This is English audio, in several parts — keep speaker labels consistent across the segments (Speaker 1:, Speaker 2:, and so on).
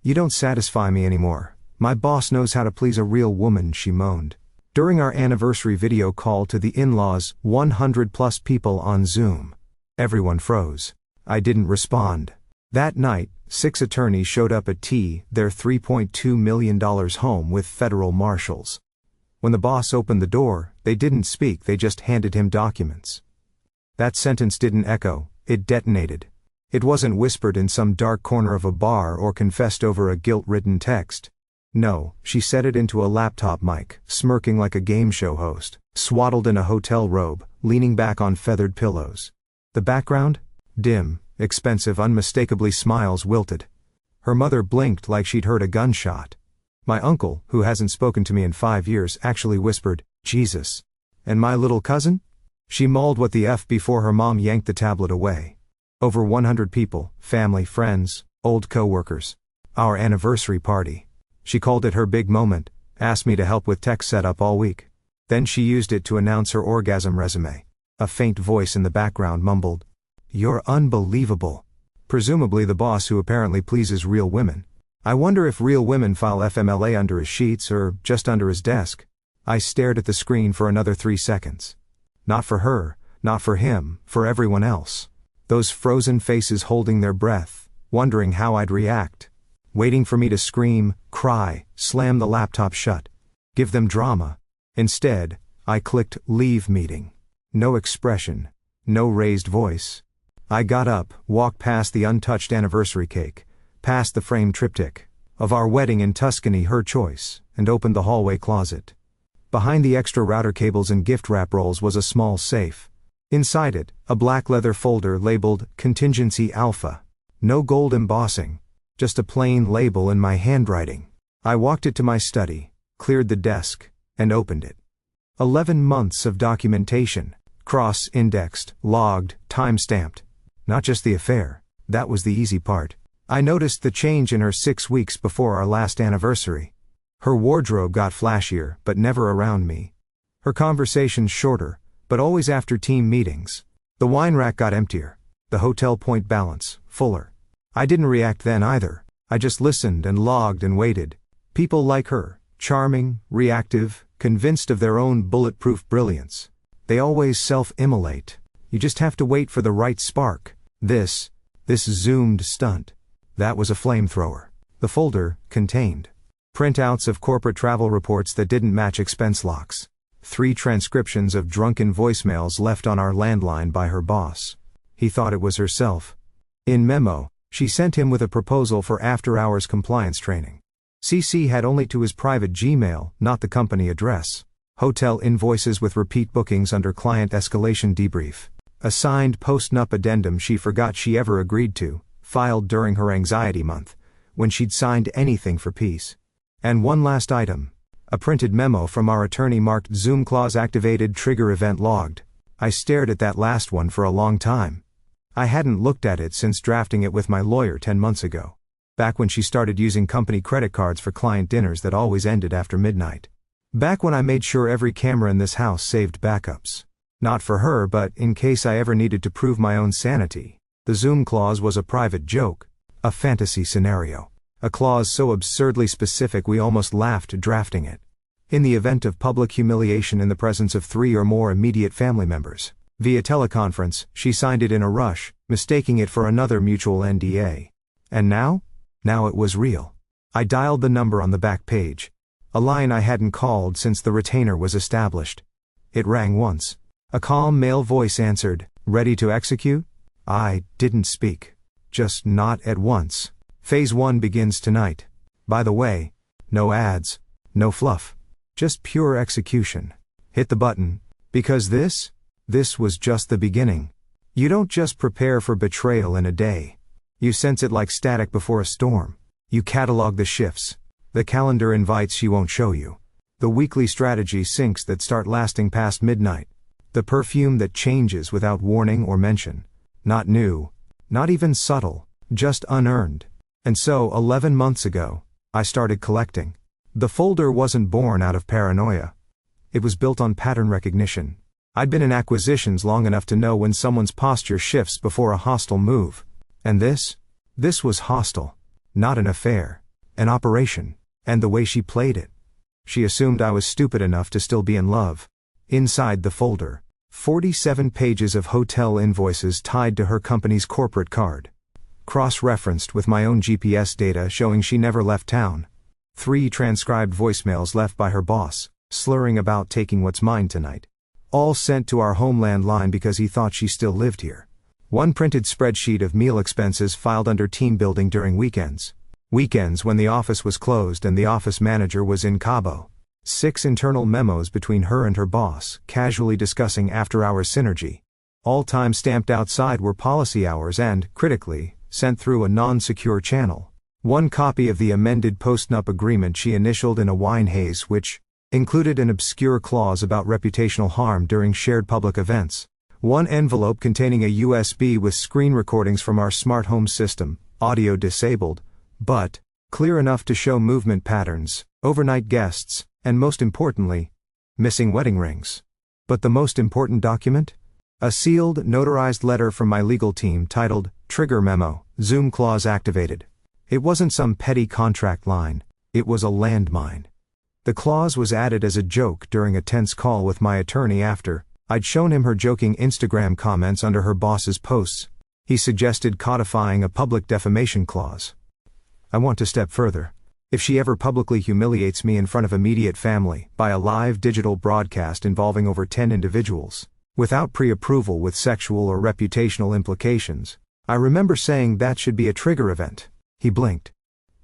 Speaker 1: "You don't satisfy me anymore. My boss knows how to please a real woman," she moaned. During our anniversary video call to the in-laws, 100+ people on Zoom. Everyone froze. I didn't respond. That night, 6 attorneys showed up at their $3.2 million home with federal marshals. When the boss opened the door, they didn't speak, they just handed him documents. That sentence didn't echo, it detonated. It wasn't whispered in some dark corner of a bar or confessed over a guilt-ridden text. No, she said it into a laptop mic, smirking like a game show host, swaddled in a hotel robe, leaning back on feathered pillows. The background? Dim, expensive, unmistakably smiles wilted. Her mother blinked like she'd heard a gunshot. My uncle, who hasn't spoken to me in 5 years, actually whispered, "Jesus." And my little cousin? She mauled what the F before her mom yanked the tablet away. Over 100 people, family, friends, old co-workers. Our anniversary party. She called it her big moment, asked me to help with tech setup all week. Then she used it to announce her orgasm resume. A faint voice in the background mumbled, "You're unbelievable." Presumably the boss who apparently pleases real women. I wonder if real women file FMLA under his sheets or just under his desk. I stared at the screen for another 3 seconds. Not for her, not for him, for everyone else. Those frozen faces holding their breath, wondering how I'd react. Waiting for me to scream, cry, slam the laptop shut. Give them drama. Instead, I clicked leave meeting. No expression. No raised voice. I got up, walked past the untouched anniversary cake, past the framed triptych of our wedding in Tuscany, her choice, and opened the hallway closet. Behind the extra router cables and gift wrap rolls was a small safe. Inside it, a black leather folder labeled Contingency Alpha. No gold embossing. Just a plain label in my handwriting. I walked it to my study, cleared the desk, and opened it. 11 months of documentation. Cross-indexed, logged, time-stamped. Not just the affair. That was the easy part. I noticed the change in her 6 weeks before our last anniversary. Her wardrobe got flashier, but never around me. Her conversations shorter, but always after team meetings. The wine rack got emptier. The hotel point balance, fuller. I didn't react then either. I just listened and logged and waited. People like her, charming, reactive, convinced of their own bulletproof brilliance. They always self-immolate. You just have to wait for the right spark. This zoomed stunt. That was a flamethrower. The folder contained printouts of corporate travel reports that didn't match expense locks. 3 transcriptions of drunken voicemails left on our landline by her boss. He thought it was herself. In memo, she sent him with a proposal for after-hours compliance training. CC had only to his private Gmail, not the company address. Hotel invoices with repeat bookings under client escalation debrief. A signed post-nup addendum she forgot she ever agreed to, filed during her anxiety month, when she'd signed anything for peace. And one last item. A printed memo from our attorney marked Zoom clause activated, trigger event logged. I stared at that last one for a long time. I hadn't looked at it since drafting it with my lawyer 10 months ago. Back when she started using company credit cards for client dinners that always ended after midnight. Back when I made sure every camera in this house saved backups. Not for her, but in case I ever needed to prove my own sanity. The Zoom clause was a private joke. A fantasy scenario. A clause so absurdly specific we almost laughed drafting it. In the event of public humiliation in the presence of 3 or more immediate family members. Via teleconference, she signed it in a rush, mistaking it for another mutual NDA. And now? Now it was real. I dialed the number on the back page. A line I hadn't called since the retainer was established. It rang once. A calm male voice answered, "Ready to execute?" I didn't speak. Just not at once. Phase 1 begins tonight. By the way, no ads, no fluff. Just pure execution. Hit the button. Because this was just the beginning. You don't just prepare for betrayal in a day. You sense it like static before a storm. You catalog the shifts. The calendar invites she won't show you. The weekly strategy syncs that start lasting past midnight. The perfume that changes without warning or mention. Not new. Not even subtle. Just unearned. And so, 11 months ago, I started collecting. The folder wasn't born out of paranoia. It was built on pattern recognition. I'd been in acquisitions long enough to know when someone's posture shifts before a hostile move. And this was hostile. Not an affair. An operation. And the way she played it. She assumed I was stupid enough to still be in love. Inside the folder, 47 pages of hotel invoices tied to her company's corporate card. Cross-referenced with my own GPS data showing she never left town. 3 transcribed voicemails left by her boss, slurring about taking what's mine tonight. All sent to our homeland line because he thought she still lived here. 1 printed spreadsheet of meal expenses filed under team building during weekends. Weekends when the office was closed and the office manager was in Cabo. 6 internal memos between her and her boss, casually discussing after-hours synergy. All time stamped outside were policy hours and, critically, sent through a non-secure channel. 1 copy of the amended post-nup agreement she initialed in a wine haze which included an obscure clause about reputational harm during shared public events. 1 envelope containing a USB with screen recordings from our smart home system, audio disabled, but clear enough to show movement patterns, overnight guests, and most importantly, missing wedding rings. But the most important document? A sealed, notarized letter from my legal team titled, Trigger Memo, Zoom Clause Activated. It wasn't some petty contract line, it was a landmine. The clause was added as a joke during a tense call with my attorney after I'd shown him her joking Instagram comments under her boss's posts. He suggested codifying a public defamation clause. I want to step further. If she ever publicly humiliates me in front of immediate family by a live digital broadcast involving over 10 individuals, without pre-approval with sexual or reputational implications, I remember saying that should be a trigger event. He blinked.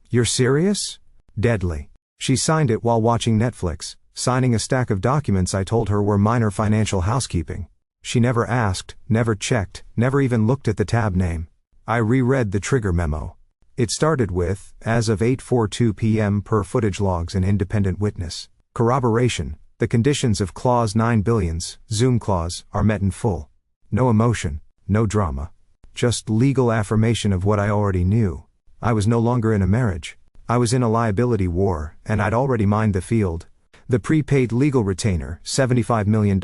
Speaker 1: You're serious? Deadly. She signed it while watching Netflix, signing a stack of documents I told her were minor financial housekeeping. She never asked, never checked, never even looked at the tab name. I reread the trigger memo. It started with, as of 8:42 p.m. per footage logs and independent witness. Corroboration, the conditions of Clause 9 billions, Zoom clause, are met in full. No emotion, no drama. Just legal affirmation of what I already knew. I was no longer in a marriage. I was in a liability war, and I'd already mined the field. The prepaid legal retainer, $75 million,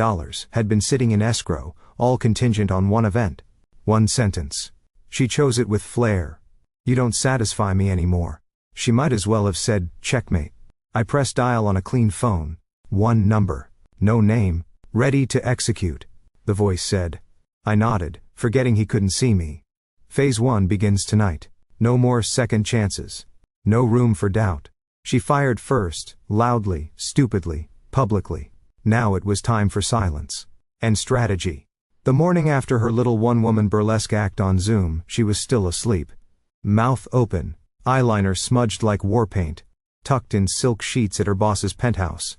Speaker 1: had been sitting in escrow, all contingent on one event. 1 sentence. She chose it with flair. You don't satisfy me anymore. She might as well have said, checkmate. I pressed dial on a clean phone. 1 number. No name. Ready to execute. The voice said. I nodded, forgetting he couldn't see me. Phase 1 begins tonight. No more second chances. No room for doubt. She fired first, loudly, stupidly, publicly. Now it was time for silence. And strategy. The morning after her little one-woman burlesque act on Zoom, she was still asleep. Mouth open, eyeliner smudged like war paint, tucked in silk sheets at her boss's penthouse.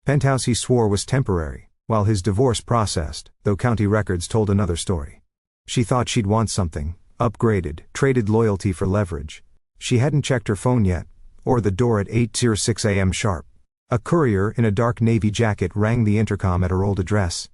Speaker 1: Penthouse he swore was temporary, while his divorce processed, though county records told another story. She thought she'd want something, upgraded, traded loyalty for leverage. She hadn't checked her phone yet, or the door at 8:06 a.m. sharp. A courier in a dark navy jacket rang the intercom at her old address.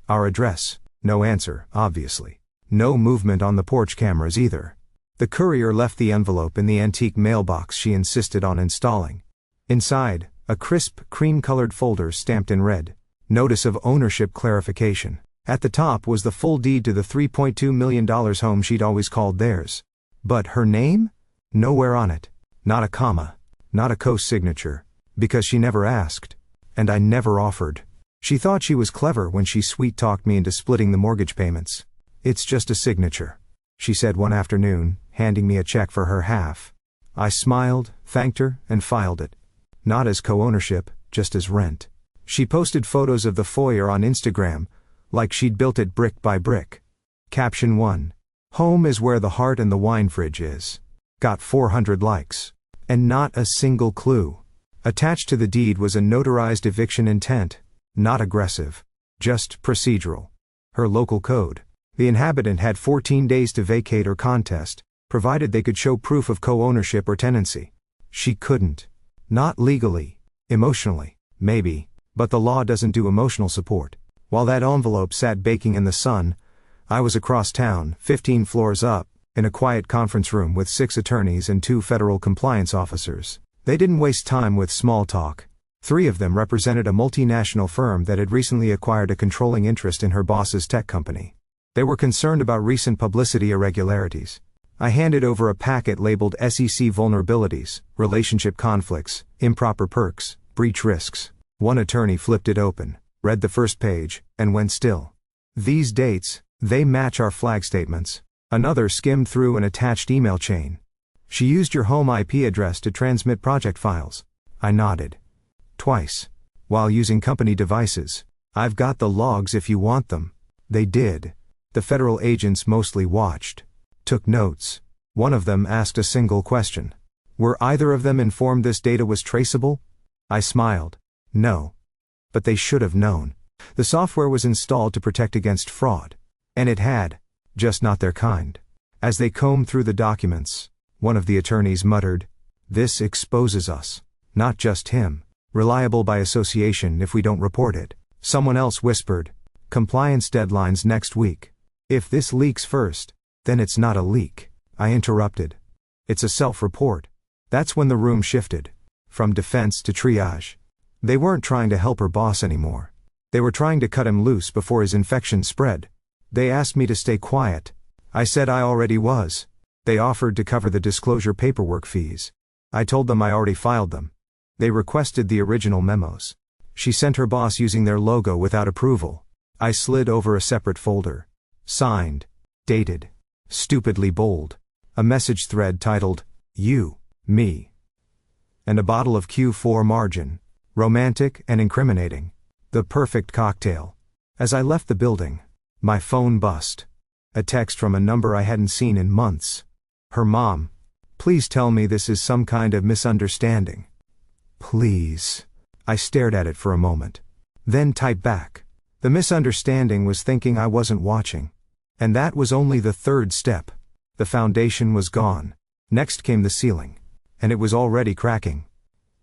Speaker 1: Our address. No answer, obviously. No movement on the porch cameras either. The courier left the envelope in the antique mailbox she insisted on installing. Inside, a crisp, cream-colored folder stamped in red. Notice of ownership clarification. At the top was the full deed to the $3.2 million home she'd always called theirs. But her name? Nowhere on it. Not a comma. Not a co-signature. Because she never asked. And I never offered. She thought she was clever when she sweet-talked me into splitting the mortgage payments. It's just a signature, she said one afternoon, handing me a check for her half. I smiled, thanked her, and filed it. Not as co-ownership, just as rent. She posted photos of the foyer on Instagram, like she'd built it brick by brick. Caption 1. Home is where the heart and the wine fridge is. Got 400 likes. And not a single clue. Attached to the deed was a notarized eviction intent. Not aggressive. Just procedural. Her local code. The inhabitant had 14 days to vacate or contest, provided they could show proof of co-ownership or tenancy. She couldn't. Not legally. Emotionally, maybe, but the law doesn't do emotional support. While that envelope sat baking in the sun, I was across town, 15 floors up, in a quiet conference room with 6 attorneys and 2 federal compliance officers. They didn't waste time with small talk. 3 of them represented a multinational firm that had recently acquired a controlling interest in her boss's tech company. They were concerned about recent publicity irregularities. I handed over a packet labeled SEC Vulnerabilities, Relationship Conflicts, Improper Perks, Breach Risks. One attorney flipped it open, read the first page, and went still. These dates, they match our flag statements. Another skimmed through an attached email chain. She used your home IP address to transmit project files. I nodded. Twice. While using company devices. I've got the logs if you want them. They did. The federal agents mostly watched. Took notes. One of them asked a single question. Were either of them informed this data was traceable? I smiled. No. But they should have known. The software was installed to protect against fraud. And it had. Just not their kind. As they combed through the documents, one of the attorneys muttered, "This exposes us. Not just him. Reliable by association if we don't report it." Someone else whispered, "Compliance deadlines next week. If this leaks first, then it's not a leak." I interrupted. "It's a self-report." That's when the room shifted. From defense to triage. They weren't trying to help her boss anymore. They were trying to cut him loose before his infection spread. They asked me to stay quiet. I said I already was. They offered to cover the disclosure paperwork fees. I told them I already filed them. They requested the original memos. She sent her boss using their logo without approval. I slid over a separate folder. Signed. Dated. Stupidly bold. A message thread titled, "You, me." And a bottle of Q4 margin. Romantic and incriminating. The perfect cocktail. As I left the building, my phone buzzed. A text from a number I hadn't seen in months. Her mom. "Please tell me this is some kind of misunderstanding. Please." I stared at it for a moment. Then typed back. The misunderstanding was thinking I wasn't watching. And that was only the third step. The foundation was gone. Next came the ceiling. And it was already cracking.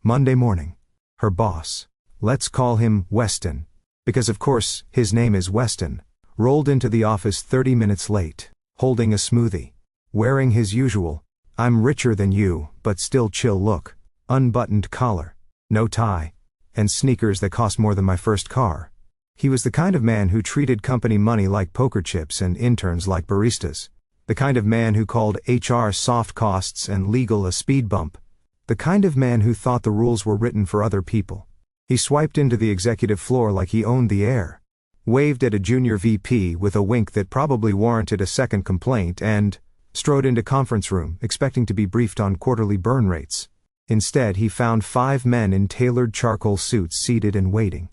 Speaker 1: Monday morning. Her boss. Let's call him Weston. Because of course, his name is Weston. Rolled into the office 30 minutes late. Holding a smoothie. Wearing his usual, "I'm richer than you, but still chill" look. Unbuttoned collar. No tie. And sneakers that cost more than my first car. He was the kind of man who treated company money like poker chips and interns like baristas. The kind of man who called HR soft costs and legal a speed bump. The kind of man who thought the rules were written for other people. He swiped into the executive floor like he owned the air. Waved at a junior VP with a wink that probably warranted a second complaint and strode into conference room expecting to be briefed on quarterly burn rates. Instead, he found 5 men in tailored charcoal suits seated and waiting.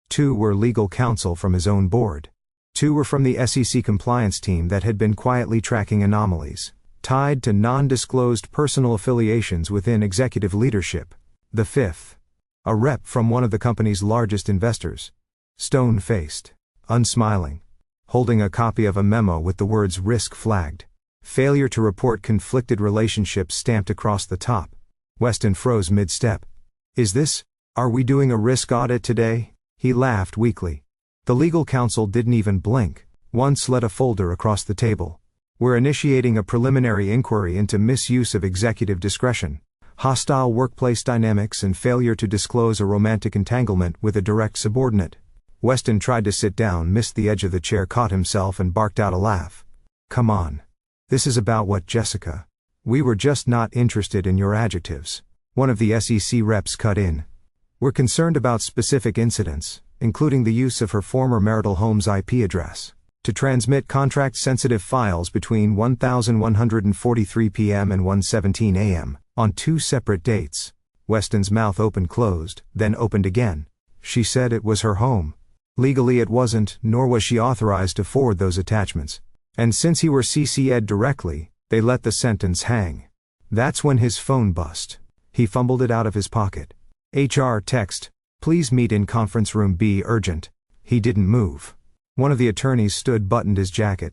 Speaker 1: 2 were legal counsel from his own board. 2 were from the SEC compliance team that had been quietly tracking anomalies, tied to non-disclosed personal affiliations within executive leadership. The 5th. A rep from one of the company's largest investors. Stone-faced. Unsmiling. Holding a copy of a memo with the words "risk flagged. Failure to report conflicted relationships" stamped across the top. Weston froze mid-step. Are we doing a risk audit today?" He laughed weakly. The legal counsel didn't even blink. One slid a folder across the table. "We're initiating a preliminary inquiry into misuse of executive discretion, hostile workplace dynamics and failure to disclose a romantic entanglement with a direct subordinate." Weston tried to sit down, missed the edge of the chair, caught himself and barked out a laugh. "Come on. This is about what, Jessica? We were just not interested in your adjectives." One of the SEC reps cut in. "We're concerned about specific incidents, including the use of her former marital home's IP address, to transmit contract-sensitive files between 1143 p.m. and 1:17 a.m., on 2 separate dates." Weston's mouth opened-closed, then opened again. "She said it was her home. Legally it wasn't, nor was she authorized to forward those attachments. And since he were CC'd directly, they let the sentence hang." That's when his phone buzzed. He fumbled it out of his pocket. HR text, "Please meet in conference room B urgent." He didn't move. One of the attorneys stood, buttoned his jacket.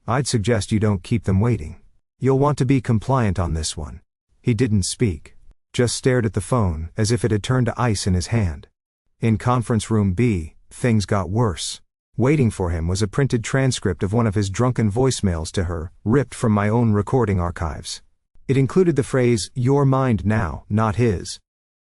Speaker 1: "I'd suggest you don't keep them waiting. You'll want to be compliant on this one." He didn't speak. Just stared at the phone as if it had turned to ice in his hand. In conference room B, things got worse. Waiting for him was a printed transcript of one of his drunken voicemails to her, ripped from my own recording archives. It included the phrase, "Your mind now, not his,"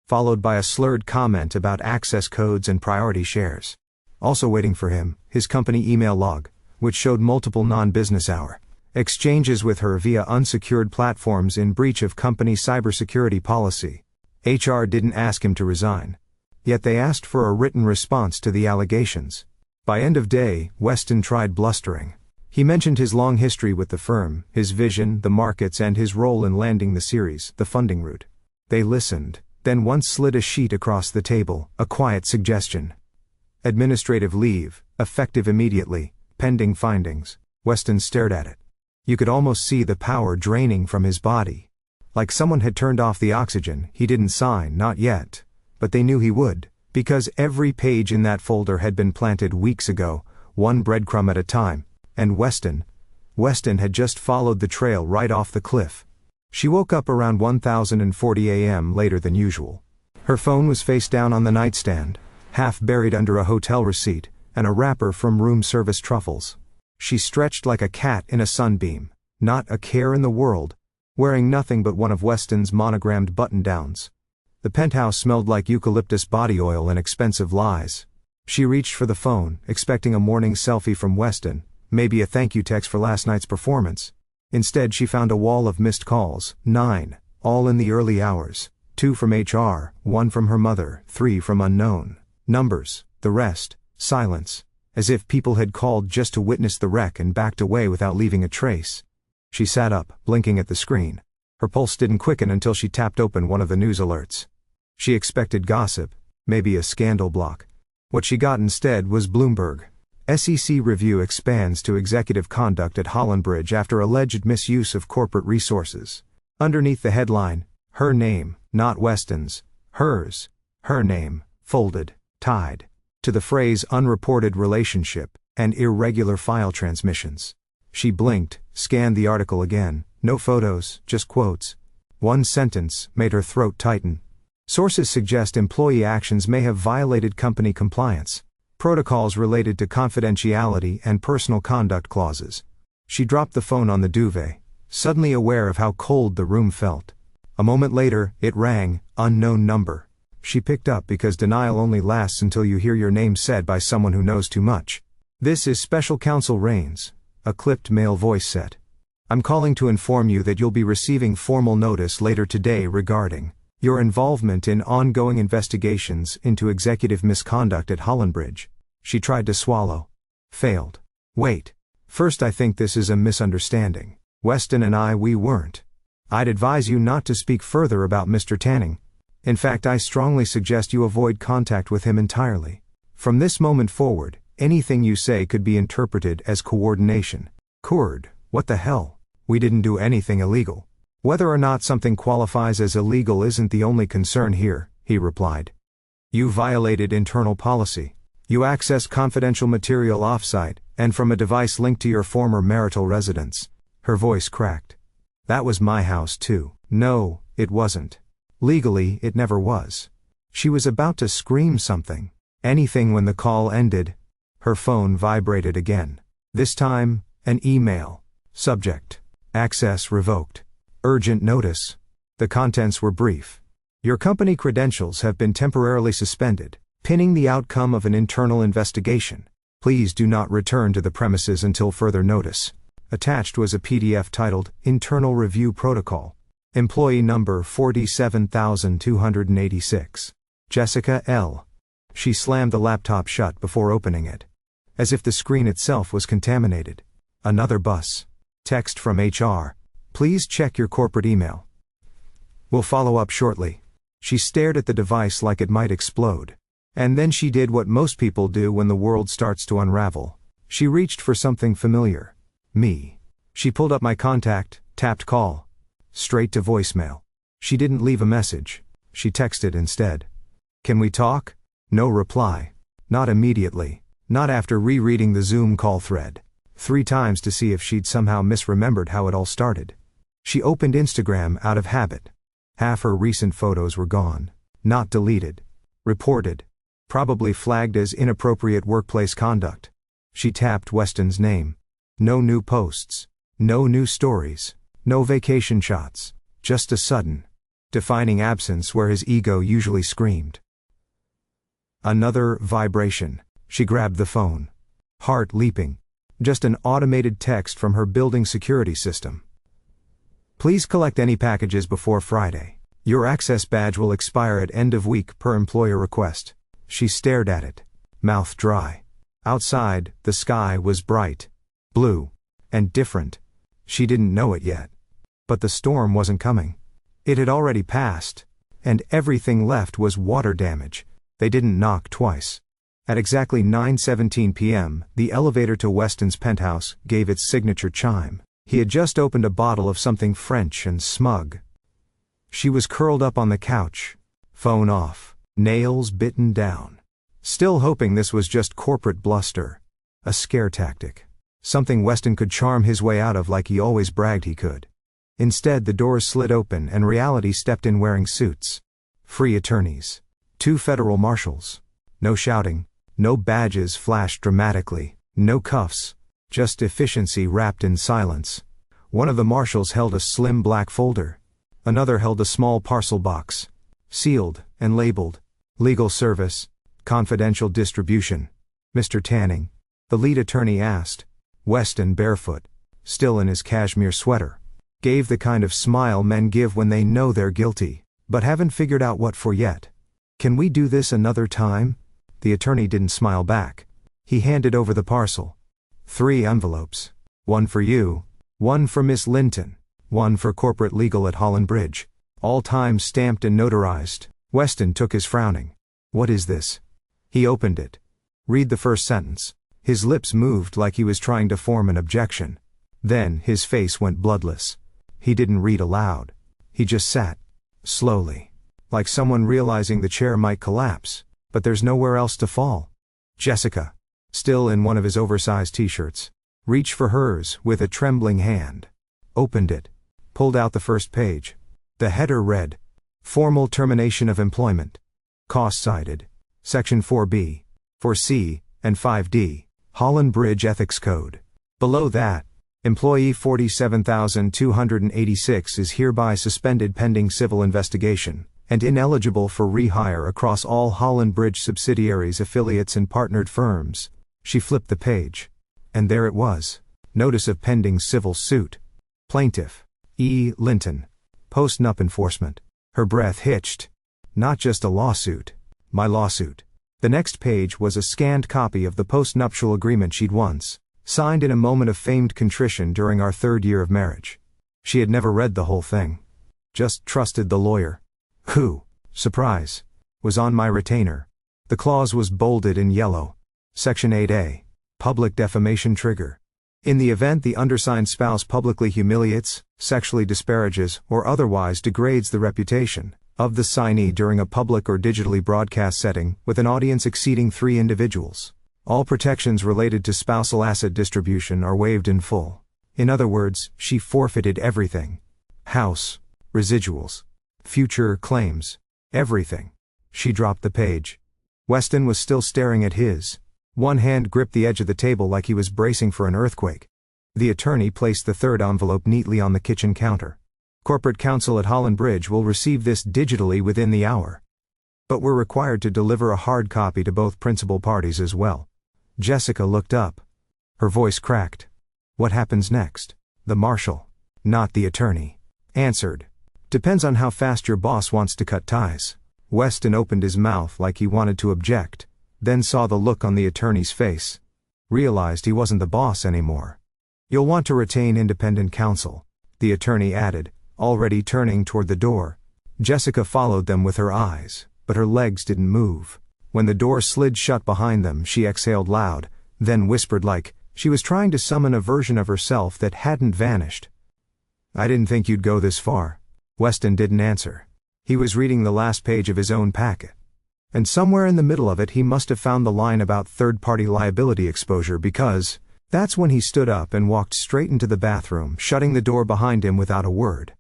Speaker 1: followed by a slurred comment about access codes and priority shares. Also waiting for him, his company email log, which showed multiple non-business hour Exchanges with her via unsecured platforms in breach of company cybersecurity policy. HR didn't ask him to resign. Yet they asked for a written response to the allegations. By end of day, Weston tried blustering. He mentioned his long history with the firm, his vision, the markets, and his role in landing the series, the funding route. They listened, then once slid a sheet across the table, a quiet suggestion. Administrative leave, effective immediately, pending findings. Weston stared at it. You could almost see the power draining from his body. Like someone had turned off the oxygen. He didn't sign, not yet. But they knew he would, because every page in that folder had been planted weeks ago, one breadcrumb at a time. And Weston had just followed the trail right off the cliff. She woke up around 1040 a.m. later than usual. Her phone was face down on the nightstand, half buried under a hotel receipt, and a wrapper from room service truffles. She stretched like a cat in a sunbeam, not a care in the world, wearing nothing but one of Weston's monogrammed button-downs. The penthouse smelled like eucalyptus body oil and expensive lies. She reached for the phone, expecting a morning selfie from Weston, maybe a thank you text for last night's performance. Instead she found a wall of missed calls, 9, all in the early hours, 2 from HR, 1 from her mother, 3 from unknown numbers, the rest, silence, as if people had called just to witness the wreck and backed away without leaving a trace. She sat up, blinking at the screen. Her pulse didn't quicken until she tapped open one of the news alerts. She expected gossip, maybe a scandal block. What she got instead was Bloomberg. SEC review expands to executive conduct at Hollandbridge after alleged misuse of corporate resources. Underneath the headline, her name, not Weston's, hers, her name, folded, tied, to the phrase unreported relationship, and irregular file transmissions. She blinked, scanned the article again, no photos, just quotes. One sentence made her throat tighten. Sources suggest employee actions may have violated company compliance. Protocols related to confidentiality and personal conduct clauses. She dropped the phone on the duvet, suddenly aware of how cold the room felt. A moment later, it rang, unknown number. She picked up because denial only lasts until you hear your name said by someone who knows too much. This is Special Counsel Rains, a clipped male voice said. I'm calling to inform you that you'll be receiving formal notice later today regarding your involvement in ongoing investigations into executive misconduct at Hollandbridge. She tried to swallow. Failed. Wait. First, I think this is a misunderstanding. Weston and we weren't. I'd advise you not to speak further about Mr. Tanning. In fact, I strongly suggest you avoid contact with him entirely. From this moment forward, anything you say could be interpreted as coordination. What the hell? We didn't do anything illegal. Whether or not something qualifies as illegal isn't the only concern here, he replied. You violated internal policy. You accessed confidential material offsite, and from a device linked to your former marital residence. Her voice cracked. That was my house too. No, it wasn't. Legally, it never was. She was about to scream something. Anything when the call ended. Her phone vibrated again. This time, an email. Subject: access revoked. Urgent notice. The contents were brief. Your company credentials have been temporarily suspended, pinning the outcome of an internal investigation. Please do not return to the premises until further notice. Attached was a PDF titled, Internal Review Protocol. Employee number 47,286. Jessica L. She slammed the laptop shut before opening it. As if the screen itself was contaminated. Another bus. Text from HR. Please check your corporate email. We'll follow up shortly. She stared at the device like it might explode. And then she did what most people do when the world starts to unravel. She reached for something familiar. Me. She pulled up my contact, tapped call. Straight to voicemail. She didn't leave a message. She texted instead. Can we talk? No reply. Not immediately. Not after rereading the Zoom call thread 3 times to see if she'd somehow misremembered how it all started. She opened Instagram out of habit. Half her recent photos were gone. Not deleted. Reported. Probably flagged as inappropriate workplace conduct. She tapped Weston's name. No new posts. No new stories. No vacation shots. Just a sudden, defining absence where his ego usually screamed. Another vibration. She grabbed the phone. Heart leaping. Just an automated text from her building security system. Please collect any packages before Friday. Your access badge will expire at end of week per employer request. She stared at it, mouth dry. Outside, the sky was bright, blue, and different. She didn't know it yet. But the storm wasn't coming. It had already passed, and everything left was water damage. They didn't knock twice. At exactly 9:17 p.m., the elevator to Weston's penthouse gave its signature chime. He had just opened a bottle of something French and smug. She was curled up on the couch, phone off, nails bitten down. Still hoping this was just corporate bluster. A scare tactic. Something Weston could charm his way out of like he always bragged he could. Instead, the doors slid open and reality stepped in wearing suits. 3 attorneys. 2 federal marshals. No shouting. No badges flashed dramatically. No cuffs. Just efficiency wrapped in silence. One of the marshals held a slim black folder. Another held a small parcel box. Sealed and labeled. Legal service. Confidential distribution. Mr. Tanning. The lead attorney asked. Weston, barefoot, still in his cashmere sweater, gave the kind of smile men give when they know they're guilty, but haven't figured out what for yet. Can we do this another time? The attorney didn't smile back. He handed over the parcel. 3 envelopes. 1 for you, 1 for Miss Linton, 1 for corporate legal at Holland Bridge. All times stamped and notarized. Weston took his frowning. What is this? He opened it. Read the first sentence. His lips moved like he was trying to form an objection. Then his face went bloodless. He didn't read aloud. He just sat. Slowly. Like someone realizing the chair might collapse, but there's nowhere else to fall. Jessica, still in one of his oversized t-shirts, reached for hers with a trembling hand. Opened it. Pulled out the first page. The header read, Formal termination of employment. Cost cited. Section 4B, 4C, and 5D. Holland Bridge Ethics Code. Below that, Employee 47,286 is hereby suspended pending civil investigation, and ineligible for rehire across all Holland Bridge subsidiaries, affiliates, and partnered firms. She flipped the page. And there it was. Notice of pending civil suit. Plaintiff, E. Linton. Post-nup enforcement. Her breath hitched. Not just a lawsuit. My lawsuit. The next page was a scanned copy of the post-nuptial agreement she'd once signed in a moment of famed contrition during our 3rd year of marriage. She had never read the whole thing. Just trusted the lawyer. Who, surprise, was on my retainer. The clause was bolded in yellow. Section 8A. Public defamation trigger. In the event the undersigned spouse publicly humiliates, sexually disparages, or otherwise degrades the reputation of the signee during a public or digitally broadcast setting with an audience exceeding 3 individuals, all protections related to spousal asset distribution are waived in full. In other words, she forfeited everything. House, residuals, future claims, everything. She dropped the page. Weston was still staring at his. One hand gripped the edge of the table like he was bracing for an earthquake. The attorney placed the 3rd envelope neatly on the kitchen counter. Corporate counsel at Holland Bridge will receive this digitally within the hour. But we're required to deliver a hard copy to both principal parties as well. Jessica looked up. Her voice cracked. What happens next? The marshal, not the attorney, answered. Depends on how fast your boss wants to cut ties. Weston opened his mouth like he wanted to object, then saw the look on the attorney's face. Realized he wasn't the boss anymore. You'll want to retain independent counsel, the attorney added, already turning toward the door. Jessica followed them with her eyes, but her legs didn't move. When the door slid shut behind them, she exhaled loud, then whispered like she was trying to summon a version of herself that hadn't vanished. I didn't think you'd go this far. Weston didn't answer. He was reading the last page of his own packet. And somewhere in the middle of it he must have found the line about third-party liability exposure, because that's when he stood up and walked straight into the bathroom, shutting the door behind him without a word.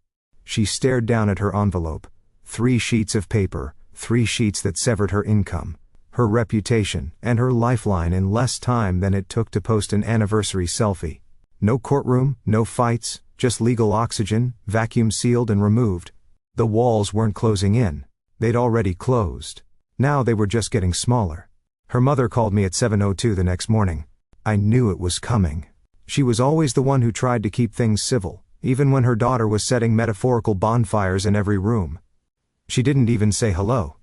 Speaker 1: She stared down at her envelope. 3 sheets of paper, 3 sheets that severed her income, her reputation, and her lifeline in less time than it took to post an anniversary selfie. No courtroom, no fights, just legal oxygen, vacuum sealed and removed. The walls weren't closing in. They'd already closed. Now they were just getting smaller. Her mother called me at 7:02 the next morning. I knew it was coming. She was always the one who tried to keep things civil, even when her daughter was setting metaphorical bonfires in every room. She didn't even say hello.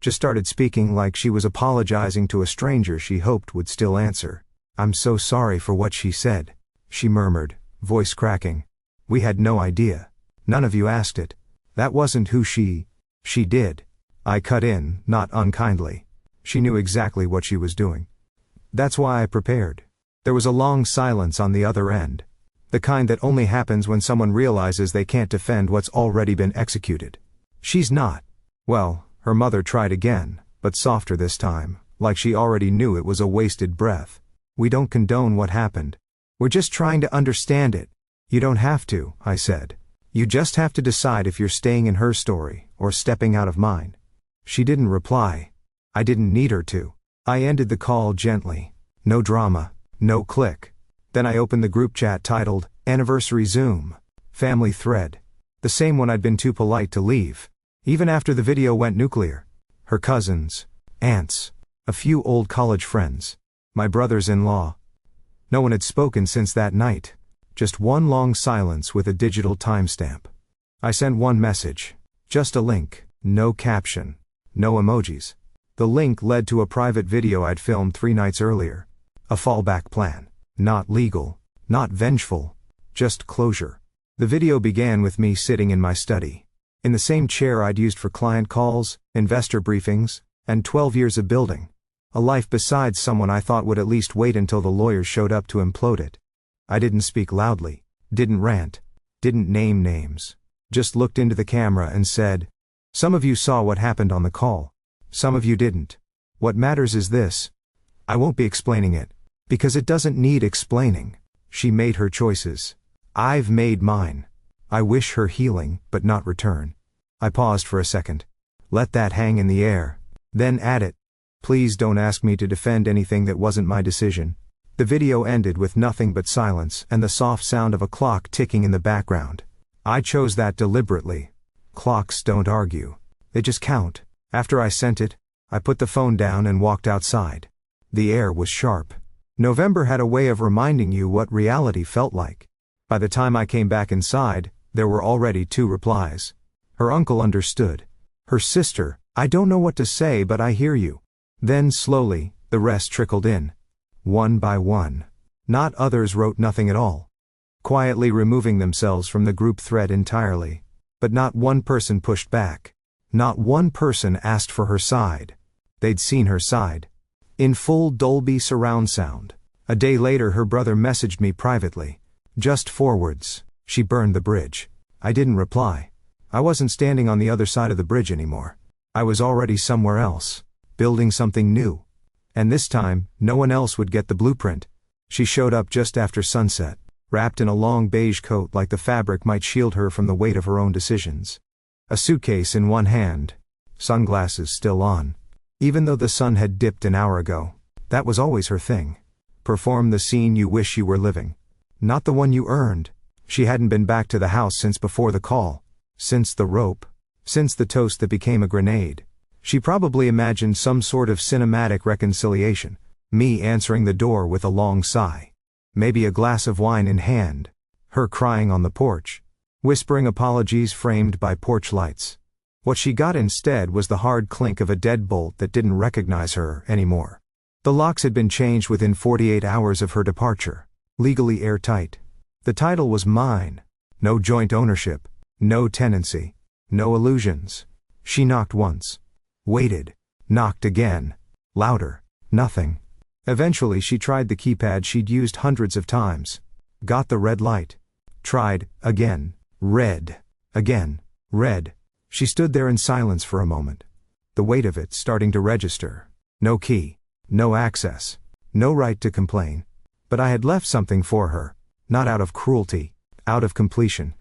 Speaker 1: Just started speaking like she was apologizing to a stranger she hoped would still answer. "I'm so sorry for what she said," she murmured, voice cracking. "We had no idea. None of you asked it. That wasn't who she did." I cut in, not unkindly. She knew exactly what she was doing. "That's why I prepared." There was a long silence on the other end. The kind that only happens when someone realizes they can't defend what's already been executed. "She's not." Well, her mother tried again, but softer this time, like she already knew it was a wasted breath. "We don't condone what happened. We're just trying to understand it." "You don't have to," I said. "You just have to decide if you're staying in her story, or stepping out of mine." She didn't reply. I didn't need her to. I ended the call gently. No drama, no click. Then I opened the group chat titled, "Anniversary Zoom." Family thread. The same one I'd been too polite to leave. Even after the video went nuclear. Her cousins, aunts, a few old college friends, my brothers-in-law. No one had spoken since that night. Just one long silence with a digital timestamp. I sent one message. Just a link, no caption, no emojis. The link led to a private video I'd filmed 3 nights earlier. A fallback plan. Not legal, not vengeful, just closure. The video began with me sitting in my study. In the same chair I'd used for client calls, investor briefings, and 12 years of building. A life besides someone I thought would at least wait until the lawyers showed up to implode it. I didn't speak loudly, didn't rant, didn't name names. Just looked into the camera and said, "Some of you saw what happened on the call. Some of you didn't. What matters is this. I won't be explaining it. Because it doesn't need explaining. She made her choices. I've made mine. I wish her healing, but not return." I paused for a second. Let that hang in the air. Then added, "Please don't ask me to defend anything that wasn't my decision." The video ended with nothing but silence and the soft sound of a clock ticking in the background. I chose that deliberately. Clocks don't argue. They just count. After I sent it, I put the phone down and walked outside. The air was sharp. November had a way of reminding you what reality felt like. By the time I came back inside, there were already 2 replies. Her uncle understood. Her sister, "I don't know what to say but I hear you." Then slowly, the rest trickled in. One by one. Not others wrote nothing at all. Quietly removing themselves from the group thread entirely. But not one person pushed back. Not one person asked for her side. They'd seen her side. In full Dolby surround sound. A day later her brother messaged me privately. Just 4 words. "She burned the bridge." I didn't reply. I wasn't standing on the other side of the bridge anymore. I was already somewhere else. Building something new. And this time, no one else would get the blueprint. She showed up just after sunset, wrapped in a long beige coat like the fabric might shield her from the weight of her own decisions. A suitcase in one hand. Sunglasses still on. Even though the sun had dipped an hour ago, that was always her thing. Perform the scene you wish you were living. Not the one you earned. She hadn't been back to the house since before the call. Since the rope. Since the toast that became a grenade. She probably imagined some sort of cinematic reconciliation. Me answering the door with a long sigh. Maybe a glass of wine in hand. Her crying on the porch. Whispering apologies framed by porch lights. What she got instead was the hard clink of a deadbolt that didn't recognize her anymore. The locks had been changed within 48 hours of her departure. Legally airtight. The title was mine. No joint ownership. No tenancy. No illusions. She knocked once. Waited. Knocked again. Louder. Nothing. Eventually she tried the keypad she'd used hundreds of times. Got the red light. Tried, again. Red. Again. Red. She stood there in silence for a moment. The weight of it starting to register. No key. No access. No right to complain. But I had left something for her. Not out of cruelty. Out of completion.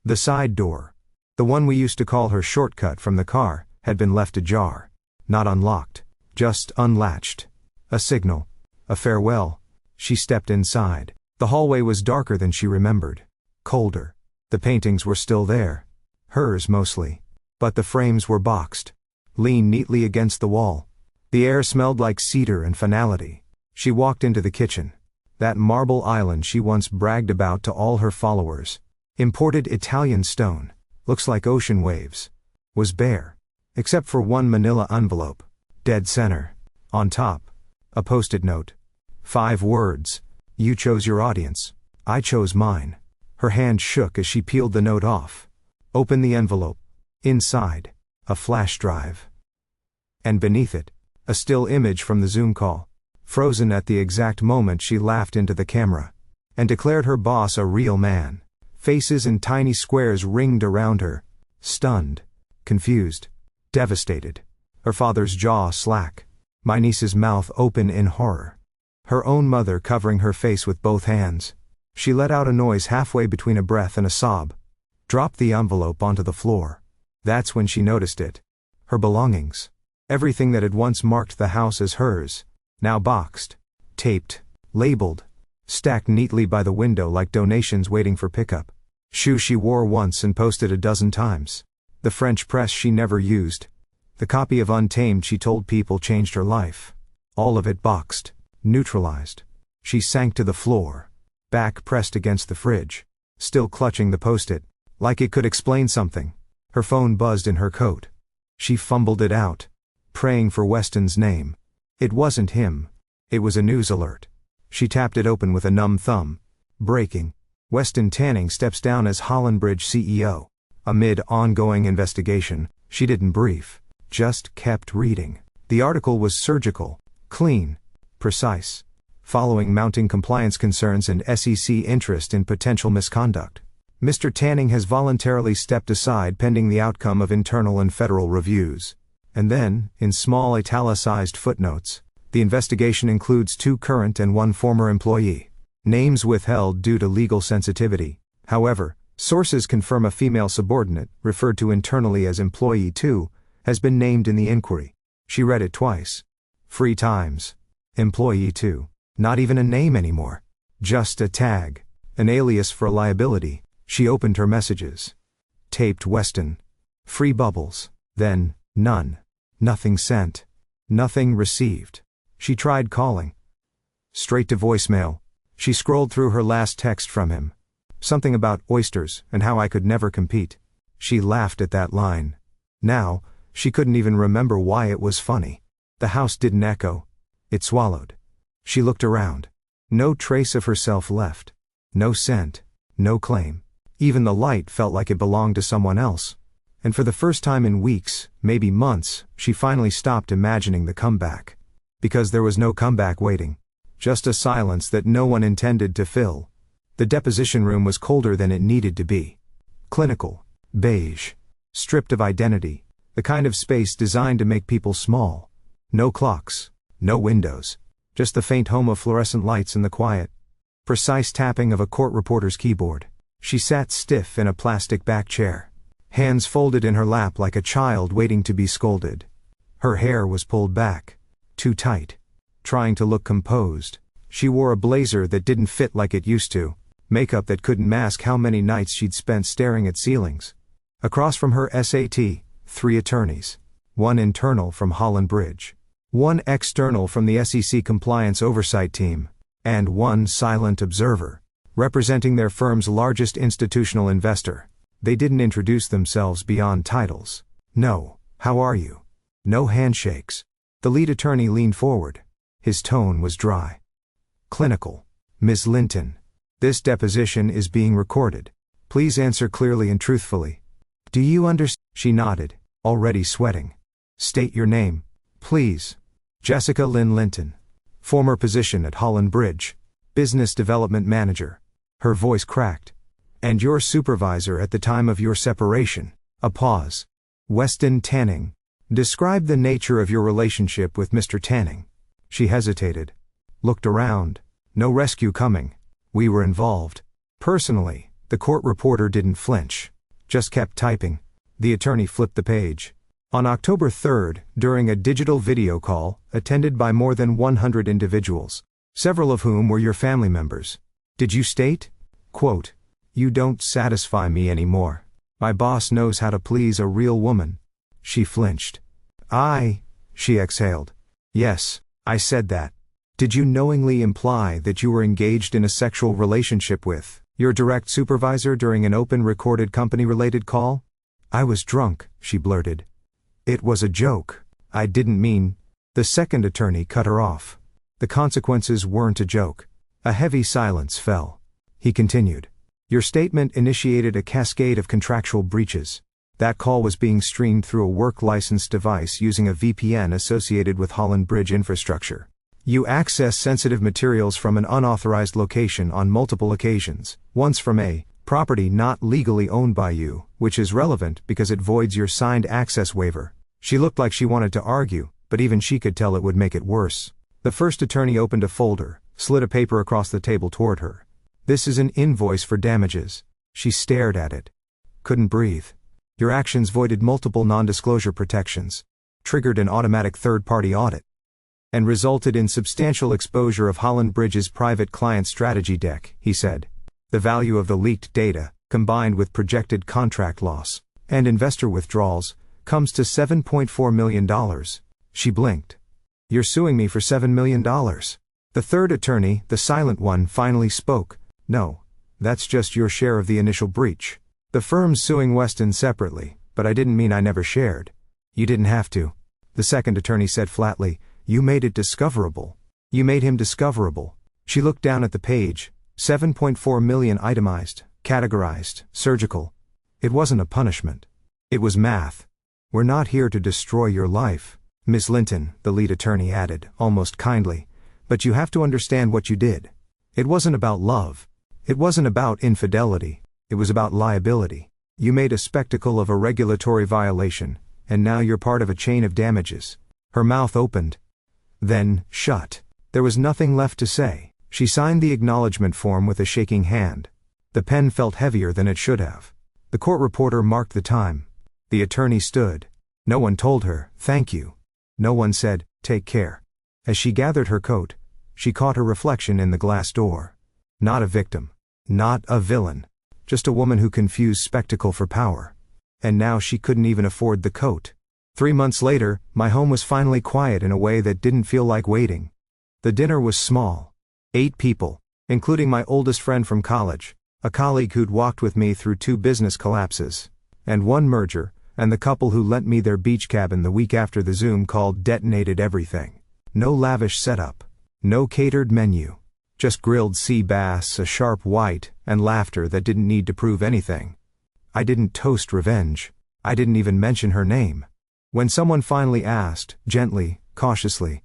Speaker 1: The side door. The one we used to call her shortcut from the car, had been left ajar. Not unlocked. Just unlatched. A signal. A farewell. She stepped inside. The hallway was darker than she remembered. Colder. The paintings were still there. Hers mostly. But the frames were boxed. Leaned neatly against the wall. The air smelled like cedar and finality. She walked into the kitchen. That marble island she once bragged about to all her followers. Imported Italian stone. Looks like ocean waves. Was bare. Except for one manila envelope. Dead center. On top. A post-it note. 5 words. You chose your audience. I chose mine. Her hand shook as she peeled the note off. Open the envelope. Inside. A flash drive. And beneath it, a still image from the Zoom call. Frozen at the exact moment she laughed into the camera. And declared her boss a real man. Faces in tiny squares ringed around her. Stunned. Confused. Devastated. Her father's jaw slack. My niece's mouth open in horror. Her own mother covering her face with both hands. She let out a noise halfway between a breath and a sob. Dropped the envelope onto the floor. That's when she noticed it. Her belongings. Everything that had once marked the house as hers. Now boxed. Taped. Labeled. Stacked neatly by the window like donations waiting for pickup. Shoes she wore once and posted a dozen times. The French press she never used. The copy of Untamed she told people changed her life. All of it boxed. Neutralized. She sank to the floor. Back pressed against the fridge. Still clutching the post-it. Like it could explain something. Her phone buzzed in her coat. She fumbled it out. Praying for Weston's name. It wasn't him. It was a news alert. She tapped it open with a numb thumb. Breaking. Weston Tanning steps down as Hollandbridge CEO. Amid ongoing investigation, she didn't brief. Just kept reading. The article was surgical. Clean. Precise. Following mounting compliance concerns and SEC interest in potential misconduct. Mr. Tanning has voluntarily stepped aside pending the outcome of internal and federal reviews. And then, in small italicized footnotes, the investigation includes 2 current and 1 former employee. Names withheld due to legal sensitivity. However, sources confirm a female subordinate, referred to internally as Employee 2, has been named in the inquiry. She read it twice. 3 times. Employee 2. Not even a name anymore. Just a tag. An alias for liability. She opened her messages. Taped Weston. Free bubbles. Then, none. Nothing sent. Nothing received. She tried calling. Straight to voicemail. She scrolled through her last text from him. Something about oysters and how I could never compete. She laughed at that line. Now, she couldn't even remember why it was funny. The house didn't echo. It swallowed. She looked around. No trace of herself left. No scent. No claim. Even the light felt like it belonged to someone else. And for the first time in weeks, maybe months, she finally stopped imagining the comeback. Because there was no comeback waiting. Just a silence that no one intended to fill. The deposition room was colder than it needed to be. Clinical. Beige. Stripped of identity. The kind of space designed to make people small. No clocks. No windows. Just the faint hum of fluorescent lights in the quiet. Precise tapping of a court reporter's keyboard. She sat stiff in a plastic back chair. Hands folded in her lap like a child waiting to be scolded. Her hair was pulled back. Too tight. Trying to look composed. She wore a blazer that didn't fit like it used to. Makeup that couldn't mask how many nights she'd spent staring at ceilings. Across from her SAT, 3 attorneys. 1 internal from Hollandbridge. 1 external from the SEC compliance oversight team. And 1 silent observer. Representing their firm's largest institutional investor. They didn't introduce themselves beyond titles. No, how are you? No handshakes. The lead attorney leaned forward. His tone was dry. Clinical. Ms. Linton. This deposition is being recorded. Please answer clearly and truthfully. Do you understand? She nodded, already sweating. State your name, please. Jessica Lynn Linton. Former position at Hollandbridge. Business Development Manager. Her voice cracked. And your supervisor at the time of your separation. A pause. Weston Tanning. Describe the nature of your relationship with Mr. Tanning. She hesitated. Looked around. No rescue coming. We were involved. Personally, the court reporter didn't flinch. Just kept typing. The attorney flipped the page. On October 3rd, during a digital video call, attended by more than 100 individuals, several of whom were your family members, did you state, quote, "You don't satisfy me anymore. My boss knows how to please a real woman." She flinched. She exhaled. Yes, I said that. Did you knowingly imply that you were engaged in a sexual relationship with your direct supervisor during an open recorded company-related call? I was drunk, she blurted. It was a joke. I didn't mean. The second attorney cut her off. The consequences weren't a joke. A heavy silence fell. He continued. Your statement initiated a cascade of contractual breaches. That call was being streamed through a work license device using a VPN associated with Holland Bridge infrastructure. You access sensitive materials from an unauthorized location on multiple occasions, once from a property not legally owned by you, which is relevant because it voids your signed access waiver. She looked like she wanted to argue, but even she could tell it would make it worse. The first attorney opened a folder, slid a paper across the table toward her. This is an invoice for damages. She stared at it. Couldn't breathe. Your actions voided multiple non-disclosure protections, triggered an automatic third-party audit, and resulted in substantial exposure of Holland Bridge's private client strategy deck, he said. The value of the leaked data, combined with projected contract loss and investor withdrawals, comes to $7.4 million. She blinked. You're suing me for $7 million. The third attorney, the silent one, finally spoke. No, that's just your share of the initial breach. The firm's suing Weston separately, but I didn't mean I never shared. You didn't have to. The second attorney said flatly. You made it discoverable. You made him discoverable. She looked down at the page. 7.4 million itemized, categorized, surgical. It wasn't a punishment. It was math. We're not here to destroy your life, Miss Linton, the lead attorney added, almost kindly. But you have to understand what you did. It wasn't about love. It wasn't about infidelity. It was about liability. You made a spectacle of a regulatory violation, and now you're part of a chain of damages. Her mouth opened. Then, shut. There was nothing left to say. She signed the acknowledgement form with a shaking hand. The pen felt heavier than it should have. The court reporter marked the time. The attorney stood. No one told her, thank you. No one said, take care. As she gathered her coat, she caught her reflection in the glass door. Not a victim. Not a villain. Just a woman who confused spectacle for power. And now she couldn't even afford the coat. 3 months later, my home was finally quiet in a way that didn't feel like waiting. The dinner was small. 8 people, including my oldest friend from college, a colleague who'd walked with me through 2 business collapses, and 1 merger, and the couple who lent me their beach cabin the week after the Zoom call detonated everything. No lavish setup. No catered menu. Just grilled sea bass, a sharp white, and laughter that didn't need to prove anything. I didn't toast revenge. I didn't even mention her name. When someone finally asked, gently, cautiously,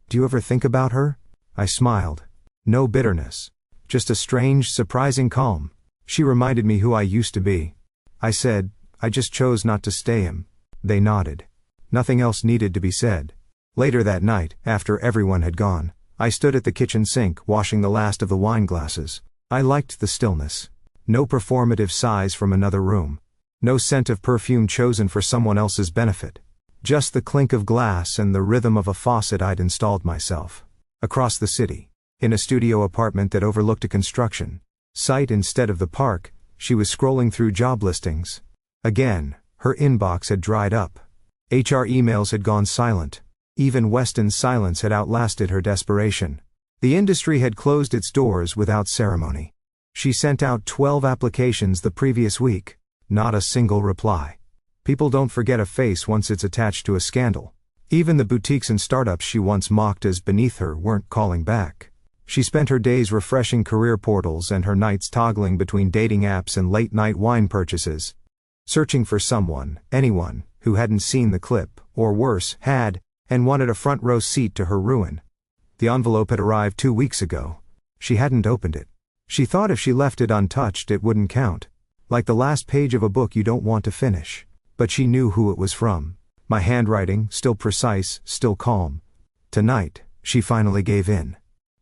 Speaker 1: do you ever think about her? I smiled. No bitterness. Just a strange, surprising calm. She reminded me who I used to be. I said, I just chose not to stay him. They nodded. Nothing else needed to be said. Later that night, after everyone had gone, I stood at the kitchen sink washing the last of the wine glasses. I liked the stillness. No performative sighs from another room. No scent of perfume chosen for someone else's benefit. Just the clink of glass and the rhythm of a faucet I'd installed myself. Across the city, in a studio apartment that overlooked a construction site instead of the park, she was scrolling through job listings. Again, her inbox had dried up. HR emails had gone silent. Even Weston's silence had outlasted her desperation. The industry had closed its doors without ceremony. She sent out 12 applications the previous week. Not a single reply. People don't forget a face once it's attached to a scandal. Even the boutiques and startups she once mocked as beneath her weren't calling back. She spent her days refreshing career portals and her nights toggling between dating apps and late-night wine purchases. Searching for someone, anyone, who hadn't seen the clip, or worse, had, and wanted a front-row seat to her ruin. The envelope had arrived 2 weeks ago. She hadn't opened it. She thought if she left it untouched it wouldn't count. Like the last page of a book you don't want to finish. But she knew who it was from. My handwriting, still precise, still calm. Tonight, she finally gave in.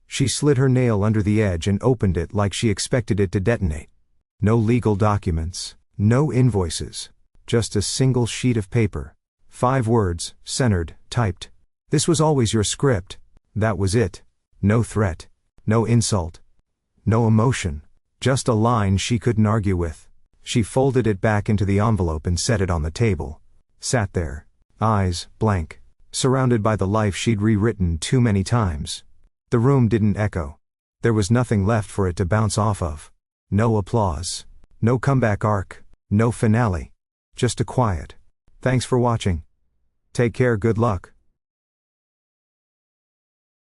Speaker 1: She slid her nail under the edge and opened it like she expected it to detonate. No legal documents, no invoices. Just a single sheet of paper. 5 words, centered, typed. This was always your script. That was it. No threat. No insult. No emotion. Just a line she couldn't argue with. She folded it back into the envelope and set it on the table. Sat there, eyes blank, surrounded by the life she'd rewritten too many times. The room didn't echo. There was nothing left for it to bounce off of. No applause. No comeback arc. No finale. Just a quiet. Thanks for watching. Take care, good luck.